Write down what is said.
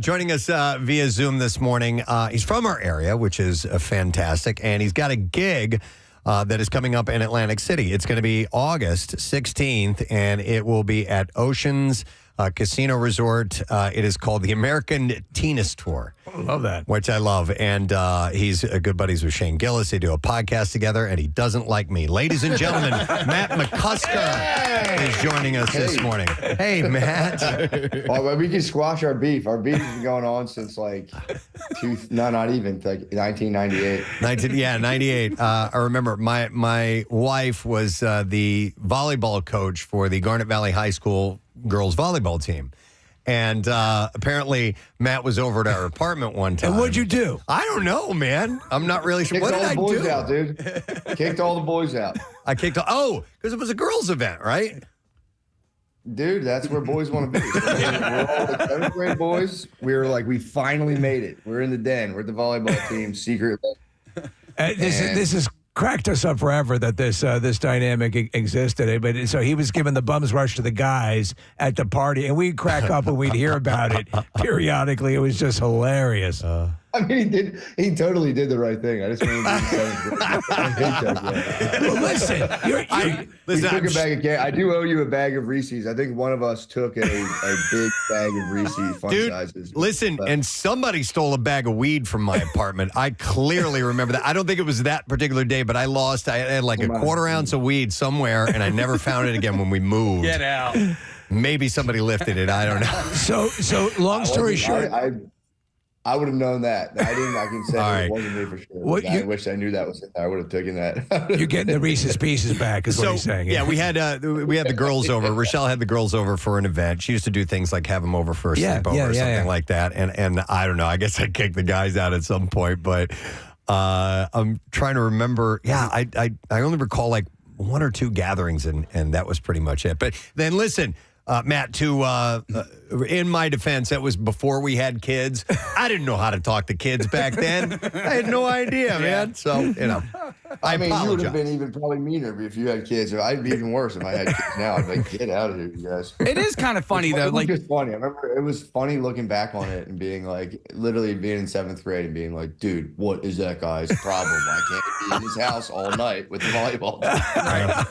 Joining us via Zoom this morning. He's from our area, which is fantastic, and he's got a gig that is coming up in Atlantic City. It's going to be August 16th, and it will be at Oceans Casino Resort. It is called the American Tennis Tour. I love that. Which I love. And he's good buddies with Shane Gillis. They do a podcast together, and he doesn't like me. Ladies and gentlemen, Matt Mcusker is joining us this morning. Hey, Matt. Well, we can squash our beef. Our beef has been going on since like, not even, like 1998. 98. I remember my wife was the volleyball coach for the Garnet Valley High School girls volleyball team. And apparently, Matt was over at our apartment one time. And what'd you do? I don't know, man. I'm not really sure. Kicked What did all the boys do? out, dude. Kicked all the boys out. I kicked because it was a girls' event, right? Dude, that's where boys want to be. We're all the 7th grade boys. We were like, we finally made it. We're in the den. We're the volleyball team secretly. This has cracked us up forever that this dynamic existed. But so he was giving the bums rush to the guys at the party, and we'd crack up when we'd hear about it periodically. It was just hilarious. I mean, he totally did the right thing. I just wanted to be 7th grade. I hate that guy. Well, listen, We took a bag of candy. I do owe you a bag of Reese's. I think one of us took a big bag of Reese's fun sizes. Listen, and somebody stole a bag of weed from my apartment. I clearly remember that. I don't think it was that particular day, but I had like a quarter ounce of weed somewhere, and I never found it again when we moved. Get out. Maybe somebody lifted it. I don't know. So long story short. I would have known that. I can say it wasn't me for sure. I wish I knew that was in there. I would have taken that. You're getting the Reese's Pieces back, is what he's saying. Yeah, we had the girls over. Rochelle had the girls over for an event. She used to do things like have them over for a sleepover or something like that. And I don't know. I guess I kicked the guys out at some point, but I'm trying to remember. Yeah, I only recall like one or two gatherings, and that was pretty much it. But then listen. Matt, in my defense, that was before we had kids. I didn't know how to talk to kids back then. I had no idea, man. So, I mean, apologize. you would have been even probably meaner if you had kids. I'd be even worse if I had kids now. I'd be like, get out of here, you guys. It is kind of funny, though. It was just funny. I remember it was funny looking back on it and being like, literally being in 7th grade and being like, dude, what is that guy's problem? I can't be in his house all night with the volleyball. Right.